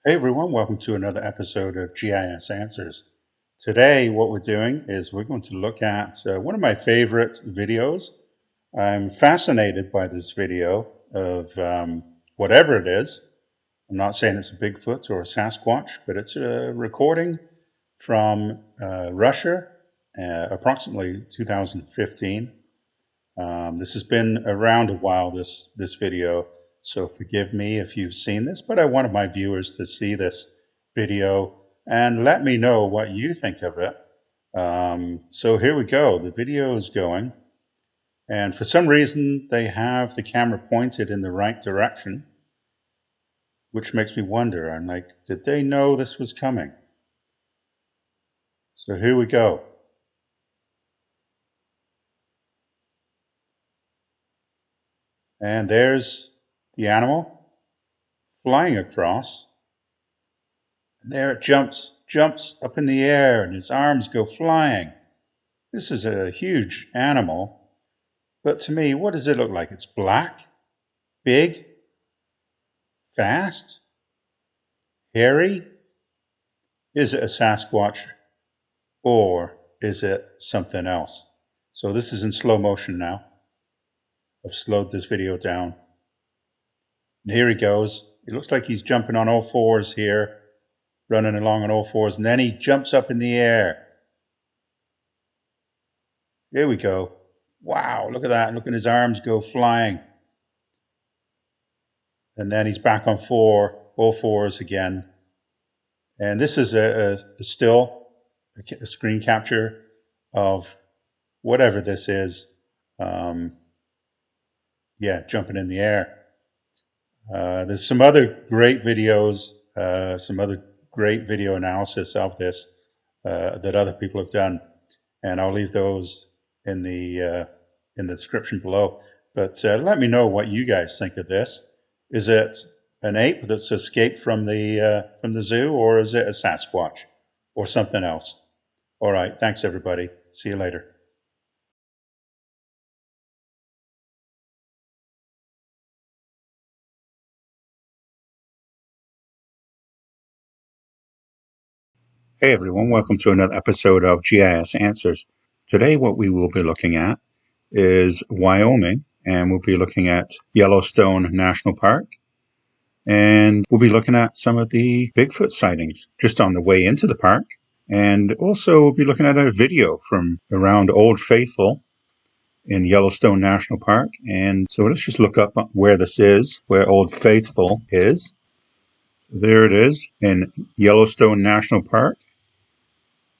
Hey everyone, welcome to another episode of GIS Answers. Today what we're doing is we're going to look at one of my favorite videos. I'm fascinated by this video of whatever it is. I'm not saying it's a Bigfoot or a Sasquatch, but it's a recording from Russia, approximately 2015. This has been around a while, this video, so forgive me if you've seen this, but I wanted my viewers to see this video and let me know what you think of it. So here we go. The video is going, and for some reason they have the camera pointed in the right direction, which makes me wonder. I'm like, did they know this was coming? So here we go. And there's the animal flying across. And there it jumps up in the air, and its arms go flying. This is a huge animal, but to me, what does it look like? It's black, big, fast, hairy. Is it a Sasquatch, or is it something else? So this is in slow motion now. I've slowed this video down. And here he goes. It looks like he's jumping on all fours here, running along on all fours, and then he jumps up in the air. Here we go. Wow, look at that. Look at his arms go flying. And then he's back on all fours again. And this is a screen capture of whatever this is. Jumping in the air. There's some other great videos, some other great video analysis of this that other people have done. And I'll leave those in the description below. But let me know what you guys think of this. Is it an ape that's escaped from the zoo, or is it a Sasquatch, or something else? All right, thanks everybody. See you later. Hey everyone, welcome to another episode of GIS Answers. Today what we will be looking at is Wyoming, and we'll be looking at Yellowstone National Park, and we'll be looking at some of the Bigfoot sightings just on the way into the park, and also we'll be looking at a video from around Old Faithful in Yellowstone National Park. And so let's just look up where this is, where Old Faithful is. There it is in Yellowstone National Park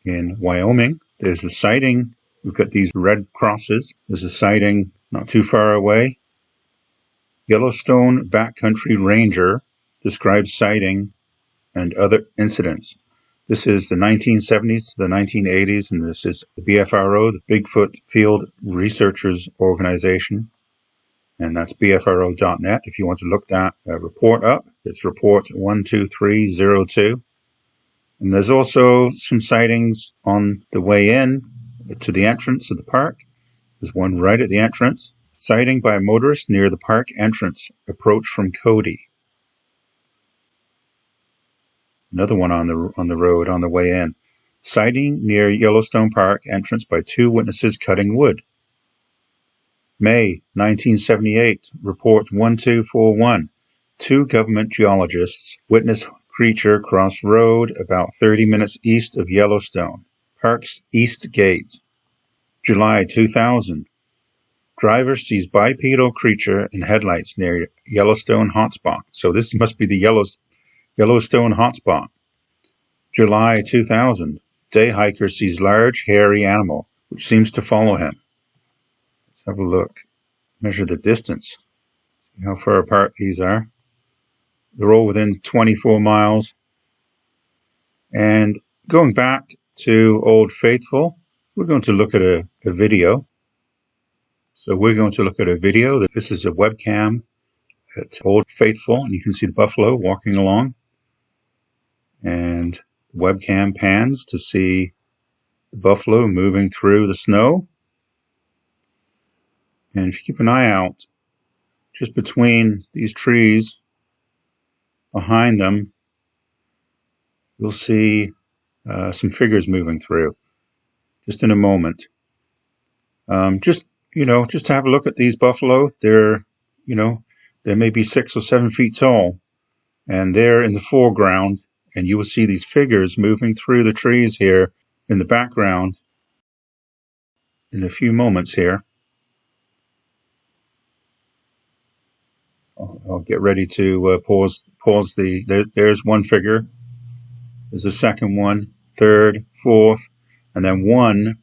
in Wyoming. There's a sighting. We've got these red crosses. There's a sighting not too far away. Yellowstone Backcountry Ranger describes sighting and other incidents. This is the 1970s to the 1980s, and this is the BFRO, the Bigfoot Field Researchers Organization, and that's bfro.net. If you want to look that report up, it's report 12302. And there's also some sightings on the way in to the entrance of the park. There's one right at the entrance. Sighting by a motorist near the park entrance. Approach from Cody. Another one on the road on the way in. Sighting near Yellowstone Park entrance by two witnesses cutting wood. May 1978. Report 1241. Two government geologists witness creature cross road about 30 minutes east of Yellowstone. Park's East Gate. July 2000. Driver sees bipedal creature in headlights near Yellowstone hotspot. So this must be the Yellowstone hotspot. July 2000. Day hiker sees large hairy animal which seems to follow him. Let's have a look. Measure the distance. See how far apart these are. They're all within 24 miles. And going back to Old Faithful, we're going to look at a video. So we're going to look at a video. This is a webcam at Old Faithful, and you can see the buffalo walking along. And the webcam pans to see the buffalo moving through the snow. And if you keep an eye out, just between these trees, behind them, you'll see some figures moving through just in a moment. Just have a look at these buffalo. They may be 6 or 7 feet tall, and they're in the foreground, and you will see these figures moving through the trees here in the background in a few moments here. I'll get ready to pause there's one figure. There's the second one, third, fourth, and then one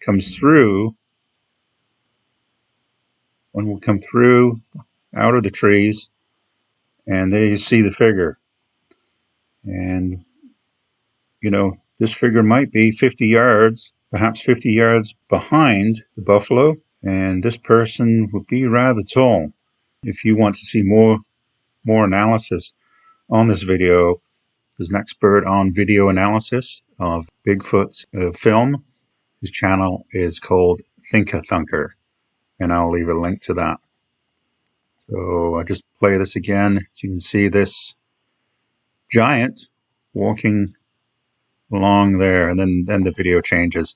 comes through. One will come through out of the trees, and there you see the figure. And, this figure might be 50 yards, perhaps 50 yards behind the buffalo, and this person would be rather tall. If you want to see more analysis on this video, there's an expert on video analysis of Bigfoot film. His channel is called Thunker, and I'll leave a link to that. So I just play this again. So you can see this giant walking along there, and then the video changes.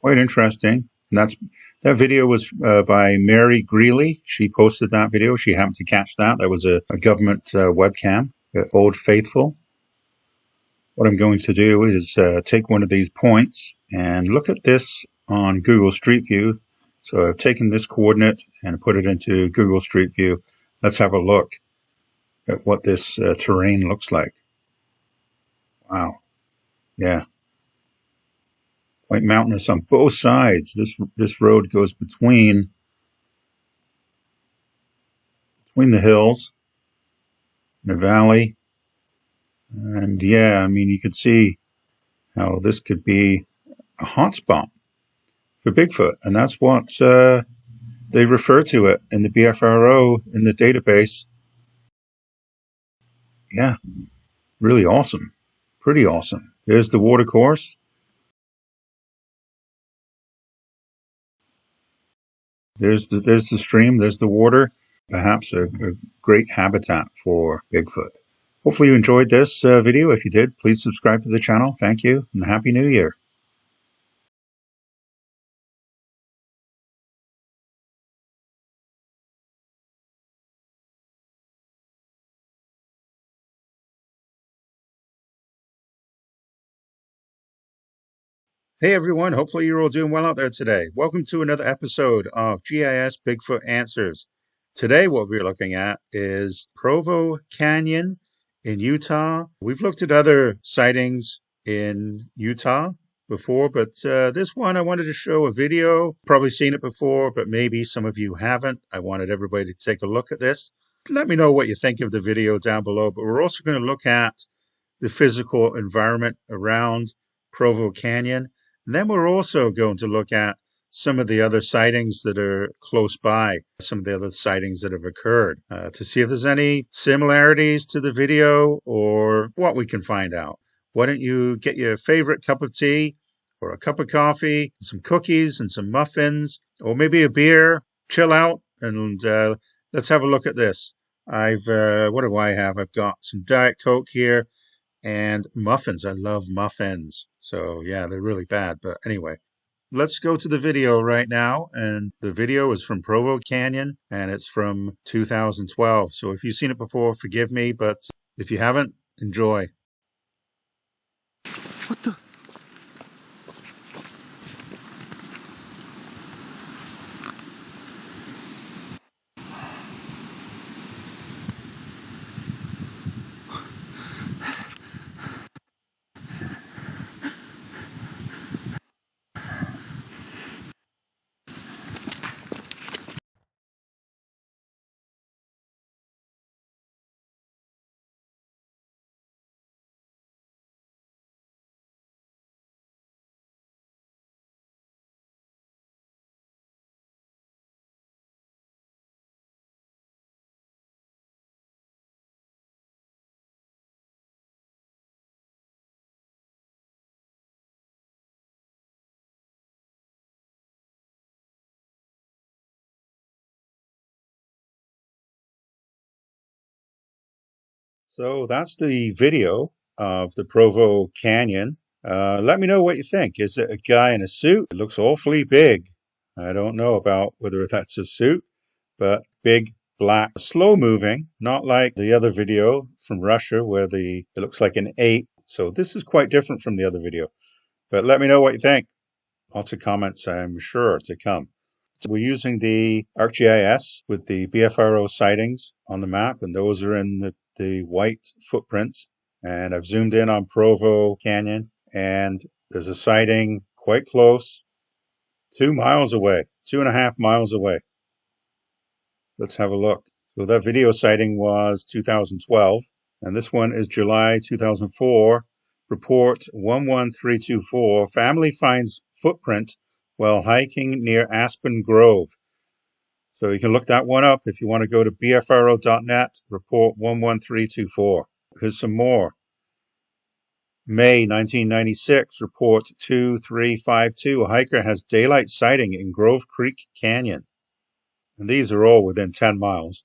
Quite interesting. And that video was by Mary Greeley. She posted that video. She happened to catch that. That was a government webcam, Old Faithful. What I'm going to do is take one of these points and look at this on Google Street View. So I've taken this coordinate and put it into Google Street View. Let's have a look at what this terrain looks like. Wow. Yeah. Quite mountainous on both sides. This road goes between the hills, the valley. And yeah, you could see how this could be a hotspot for Bigfoot. And that's what they refer to it in the BFRO in the database. Yeah, really awesome. Pretty awesome. There's the water course. There's the stream. There's the water. Perhaps a great habitat for Bigfoot. Hopefully you enjoyed this video. If you did, please subscribe to the channel. Thank you, and Happy New Year. Hey everyone, hopefully you're all doing well out there today. Welcome to another episode of GIS Bigfoot Answers. Today what we're looking at is Provo Canyon in Utah. We've looked at other sightings in Utah before, but this one I wanted to show a video. Probably seen it before, but maybe some of you haven't. I wanted everybody to take a look at this. Let me know what you think of the video down below, but we're also going to look at the physical environment around Provo Canyon. And then we're also going to look at some of the other sightings that are close by, some of the other sightings that have occurred, to see if there's any similarities to the video or what we can find out. Why don't you get your favorite cup of tea or a cup of coffee, some cookies and some muffins, or maybe a beer, chill out, and let's have a look at this. What do I have? I've got some Diet Coke here and muffins. I love muffins. So yeah, they're really bad. But anyway, let's go to the video right now. And the video is from Provo Canyon and it's from 2012. So if you've seen it before, forgive me. But if you haven't, enjoy. What the? So that's the video of the Provo Canyon. Let me know what you think. Is it a guy in a suit? It looks awfully big. I don't know about whether that's a suit, but big, black, slow moving, not like the other video from Russia where it looks like an ape. So this is quite different from the other video. But let me know what you think. Lots of comments, I'm sure, to come. So we're using the ArcGIS with the BFRO sightings on the map, and those are in the white footprints. And I've zoomed in on Provo Canyon, and there's a sighting quite close, 2 miles away, 2.5 miles away. Let's have a look. So that video sighting was 2012, and this one is July 2004. Report 11324. Family finds footprint while hiking near Aspen Grove. So you can look that one up if you want to go to bfro.net, report 11324. Here's some more. May 1996, report 2352. A hiker has daylight sighting in Grove Creek Canyon. And these are all within 10 miles.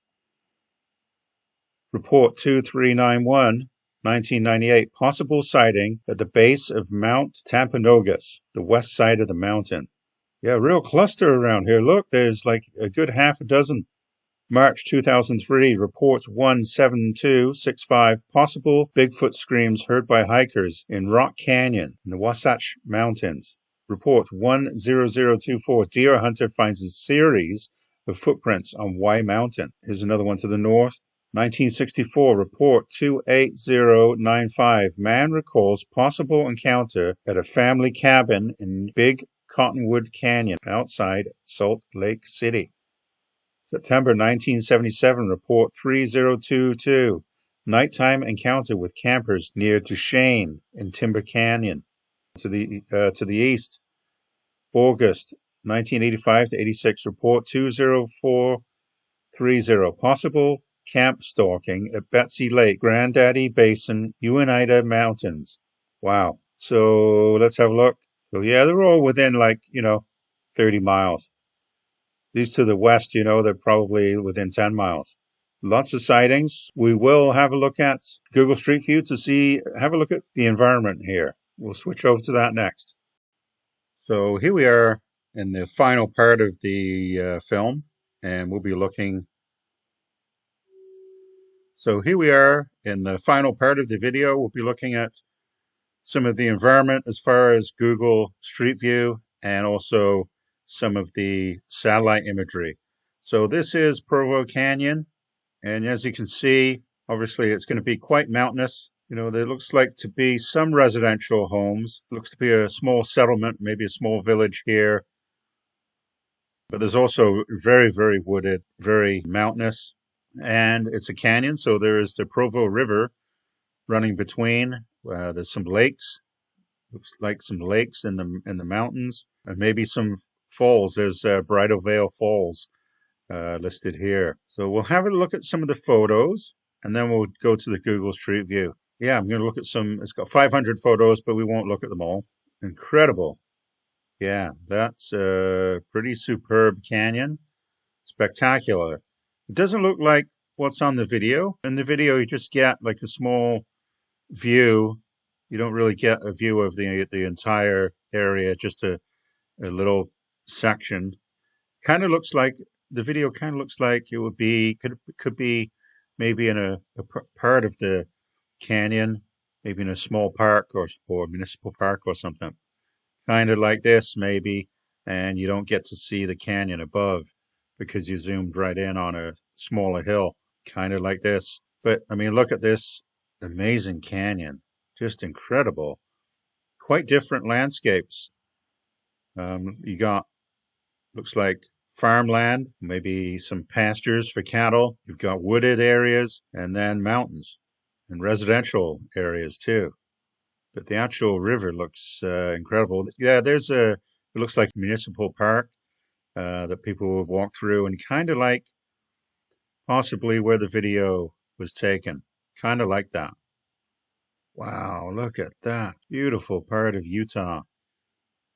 Report 2391, 1998, possible sighting at the base of Mount Tampanogos, the west side of the mountain. Yeah, real cluster around here. Look, there's like a good half a dozen. March 2003, report 17265, possible Bigfoot screams heard by hikers in Rock Canyon in the Wasatch Mountains. Report 10024, deer hunter finds a series of footprints on Y Mountain. Here's another one to the north. 1964, report 28095, man recalls possible encounter at a family cabin in Big Cottonwood Canyon outside Salt Lake City. September 1977, report 3022, nighttime encounter with campers near Duchesne in Timber Canyon. To the east. August 1985 to 86, report 20430, possible camp stalking at Betsy Lake, Granddaddy Basin, Uinta Mountains. Wow. So let's have a look. So yeah, they're all within 30 miles. These to the west, they're probably within 10 miles. Lots of sightings. We will have a look at Google Street View have a look at the environment here. We'll switch over to that next. So here we are in the final part of the film, and we'll be looking. So here we are in the final part of the video. We'll be looking at some of the environment as far as Google Street View and also some of the satellite imagery. So this is Provo Canyon, and as you can see, obviously it's going to be quite mountainous. There looks like to be some residential homes. Looks to be a small settlement, maybe a small village here. But there's also very, very wooded, very mountainous. And it's a canyon, so there is the Provo River running between. There's some lakes. Looks like some lakes in the mountains, and maybe some falls. There's Bridal Veil Falls listed here. So we'll have a look at some of the photos, and then we'll go to the Google Street View. Yeah, I'm going to look at some. It's got 500 photos, but we won't look at them all. Incredible. Yeah, that's a pretty superb canyon. Spectacular. It doesn't look like what's on the video. In the video, you just get like a small view. You don't really get a view of the entire area, just a little section. Kind of looks like the video kind of looks like it would be could be maybe in a part of the canyon, maybe in a small park or municipal park or something. Kind of like this maybe, and you don't get to see the canyon above because you zoomed right in on a smaller hill, kind of like this. But I mean, look at this amazing canyon, just incredible. Quite different landscapes. You got, looks like farmland, maybe some pastures for cattle. You've got wooded areas and then mountains and residential areas too. But the actual river looks incredible. Yeah, it looks like a municipal park that people would walk through, and kind of like possibly where the video was taken. Kind of like that. Wow, look at that. Beautiful part of Utah.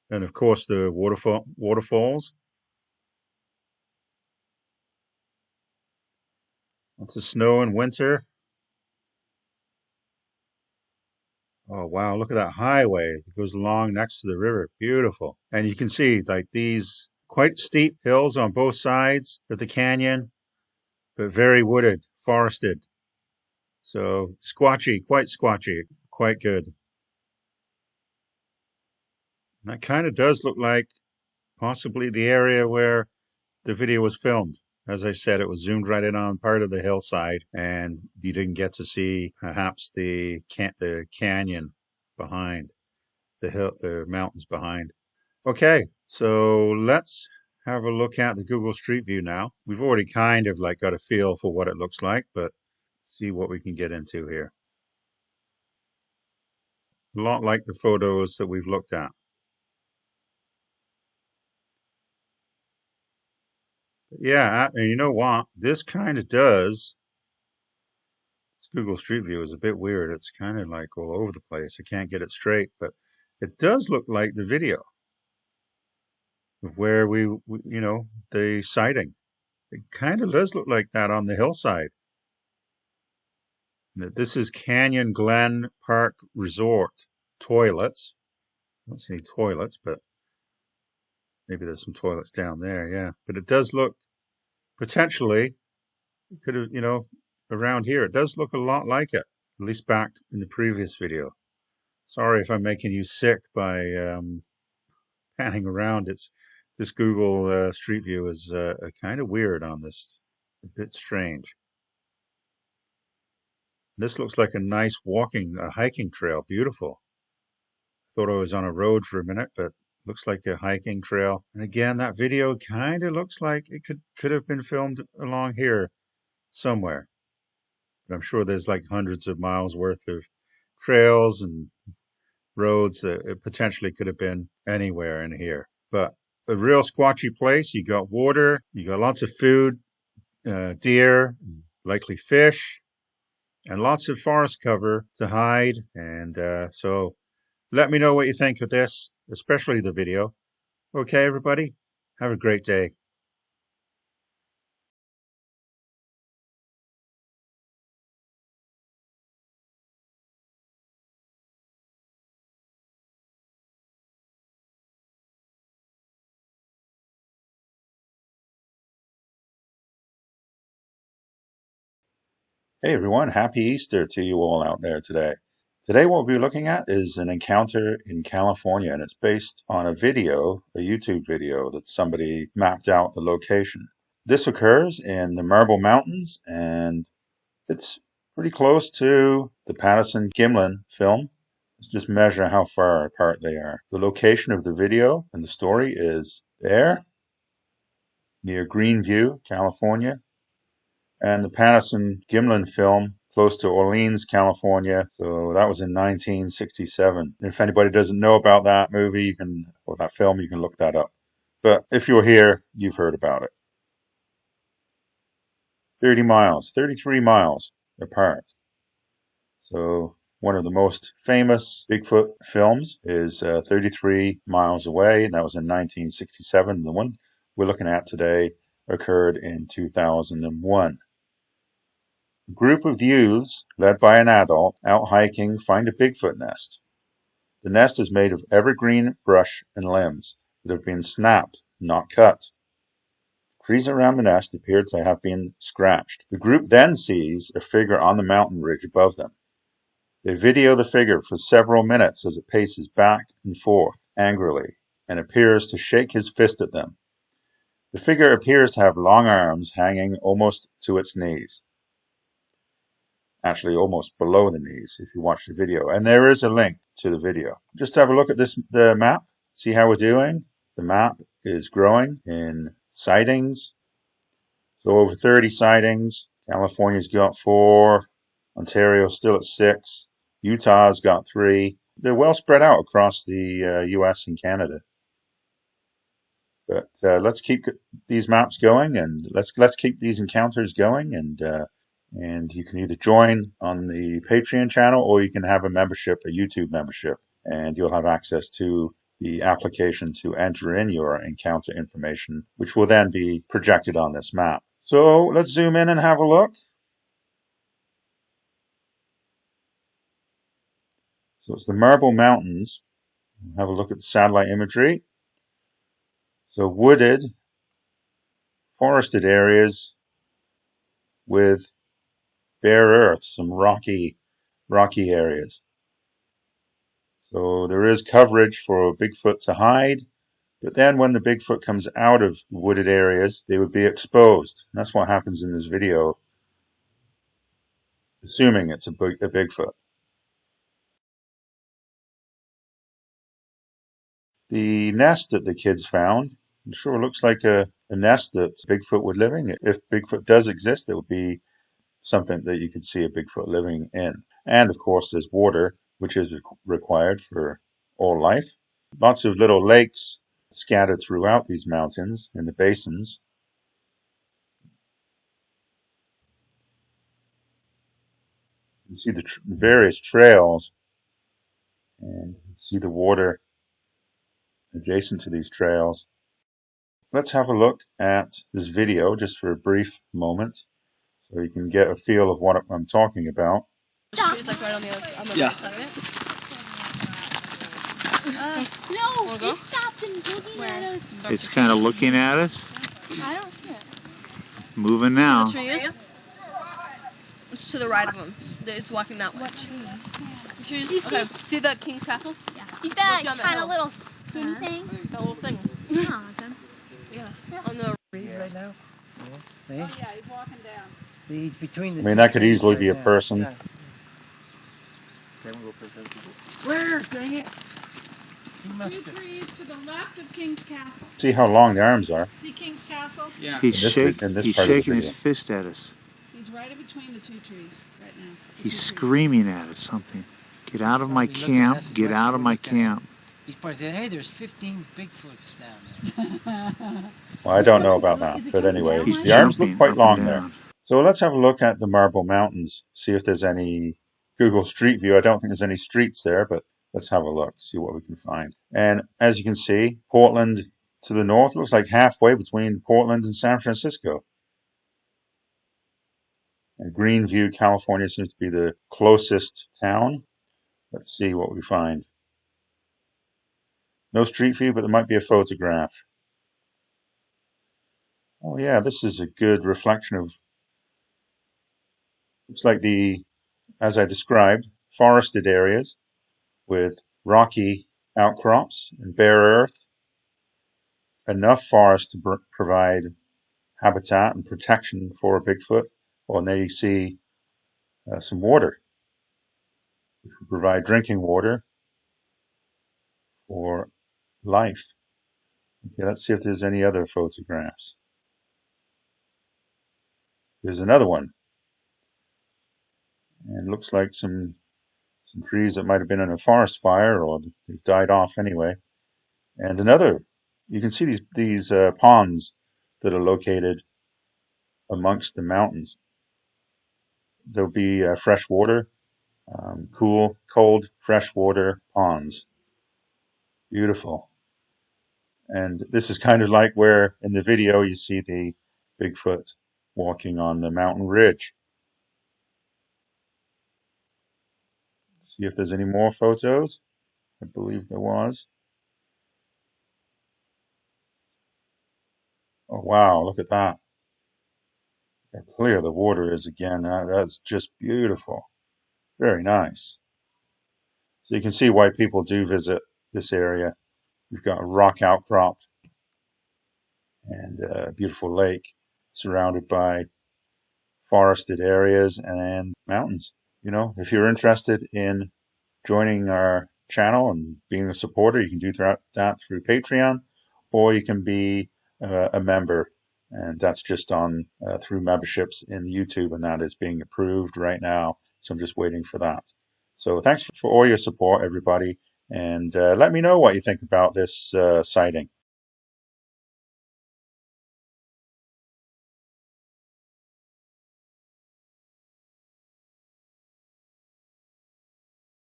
And of course the waterfalls. Lots of snow in winter. Oh, wow. Look at that highway that goes along next to the river. Beautiful. And you can see like these quite steep hills on both sides of the canyon, but very wooded, forested. So squatchy, quite good. And that kind of does look like possibly the area where the video was filmed. As I said, it was zoomed right in on part of the hillside, and you didn't get to see perhaps the canyon behind the mountains behind. Okay, so let's have a look at the Google Street View now. We've already kind of like got a feel for what it looks like, but see what we can get into here. A lot like the photos that we've looked at. Yeah, and you know what? This kind of does. This Google Street View is a bit weird. It's kind of like all over the place. I can't get it straight, but it does look like the video of where the sighting. It kind of does look like that on the hillside. This is Canyon Glen Park Resort toilets. I don't see any toilets, but maybe there's some toilets down there. Yeah, but it does look potentially could have around here. It does look a lot like it, at least back in the previous video. Sorry if I'm making you sick by panning around. It's this Google Street View is kind of weird on this, a bit strange. This looks like a nice hiking trail. Beautiful. Thought I was on a road for a minute, but looks like a hiking trail. And again, that video kind of looks like it could have been filmed along here somewhere. But I'm sure there's like hundreds of miles worth of trails and roads that it potentially could have been anywhere in here. But a real squatchy place. You got water, you got lots of food, deer, likely fish, and lots of forest cover to hide. And so let me know what you think of this, especially the video. Okay, everybody, have a great day. Hey everyone, happy Easter to you all out there today. Today what we'll be looking at is an encounter in California, and it's based on a YouTube video that somebody mapped out the location. This occurs in the Marble Mountains, and it's pretty close to the Patterson-Gimlin film. Let's just measure how far apart they are. The location of the video and the story is there, near Greenview, California, and the Patterson-Gimlin film close to Orleans, California. So that was in 1967. And if anybody doesn't know about that movie, or that film, you can look that up. But if you're here, you've heard about it. 30 miles, 33 miles apart. So one of the most famous Bigfoot films is 33 miles away, and that was in 1967. The one we're looking at today occurred in 2001. A group of youths, led by an adult, out hiking, find a Bigfoot nest. The nest is made of evergreen brush and limbs that have been snapped, not cut. Trees around the nest appear to have been scratched. The group then sees a figure on the mountain ridge above them. They video the figure for several minutes as it paces back and forth angrily and appears to shake his fist at them. The figure appears to have long arms hanging almost to its knees. Actually, almost below the knees if you watch the video. And there is a link to the video. Just have a look at the map, see how we're doing. The map is growing in sightings. So over 30 sightings. California's got 4. Ontario's still at 6. Utah's got 3. They're well spread out across the US and Canada. But let's keep these maps going, and let's keep these encounters going, and you can either join on the Patreon channel or you can have a YouTube membership, and you'll have access to the application to enter in your encounter information, which will then be projected on this map. So let's zoom in and have a look. So it's the Marble Mountains. Have a look at the satellite imagery. So wooded, forested areas with bare earth, some rocky areas. So there is coverage for Bigfoot to hide, but then when the Bigfoot comes out of wooded areas, they would be exposed. And that's what happens in this video, assuming it's a Bigfoot. The nest that the kids found, it sure looks like a nest that Bigfoot would live in. If Bigfoot does exist, it would be something that you could see a Bigfoot living in. And of course, there's water, which is required for all life. Lots of little lakes scattered throughout these mountains in the basins. You see the various trails and see the water adjacent to these trails. Let's have a look at this video just for a brief moment so you can get a feel of what I'm talking about. It's like right on the right side of it. No, it stopped and looking at us. It's kind of looking at us. I don't see it. Moving now. The trees. It's to the right of them. It's walking that way. What trees? Trees. Do you see? Okay. See that King's Castle? Yeah. Is that Look on that kind of hill. little skinny thing? That little thing. Yeah. Yeah. On the Trees right now. See? Oh yeah, he's walking down. See, he's between the I mean, two that could trees easily right be a now. person. Yeah. Where? Dang it! He must Two have. trees to the left of King's Castle. See how long the arms are. See King's Castle? Yeah. He's, in this he's part of the shaking his video. fist at us. He's right in between the two trees right now. The He's two trees. screaming at us something. Get out of my Probably looking camp. at us as Get much out as of we're my looking at him. camp. He's probably saying, "Hey, there's 15 Bigfoots down there." Well, I don't know about that, but anyway, He's the arms look jumping quite up long and there. down. So let's have a look at the Marble Mountains, see if there's any Google Street View. I don't think there's any streets there, but let's have a look, see what we can find. And as you can see, Portland to the north looks like halfway between Portland and San Francisco. And Greenview, California seems to be the closest town. Let's see what we find. No street view, but there might be a photograph. Oh yeah, this is a good reflection of, looks like as I described, forested areas with rocky outcrops and bare earth. Enough forest to provide habitat and protection for a Bigfoot. Well, and there you see some water, which will provide drinking water for life. Okay, let's see if there's any other photographs. There's another one. And it looks like some trees that might have been in a forest fire, or they've died off anyway. And another, you can see these ponds that are located amongst the mountains. There'll be fresh water, cold, freshwater ponds. Beautiful. And this is kind of like where in the video you see the Bigfoot walking on the mountain ridge. See if there's any more photos. I believe there was. Oh wow, look at that. How clear the water is again. That's just beautiful. Very nice. So you can see why people do visit this area. You've got a rock outcrop and a beautiful lake surrounded by forested areas and mountains. You know, if you're interested in joining our channel and being a supporter, you can do that through Patreon, or you can be a member, and that's just on through memberships in YouTube, and that is being approved right now. So I'm just waiting for that. So thanks for all your support, everybody, and let me know what you think about this sighting.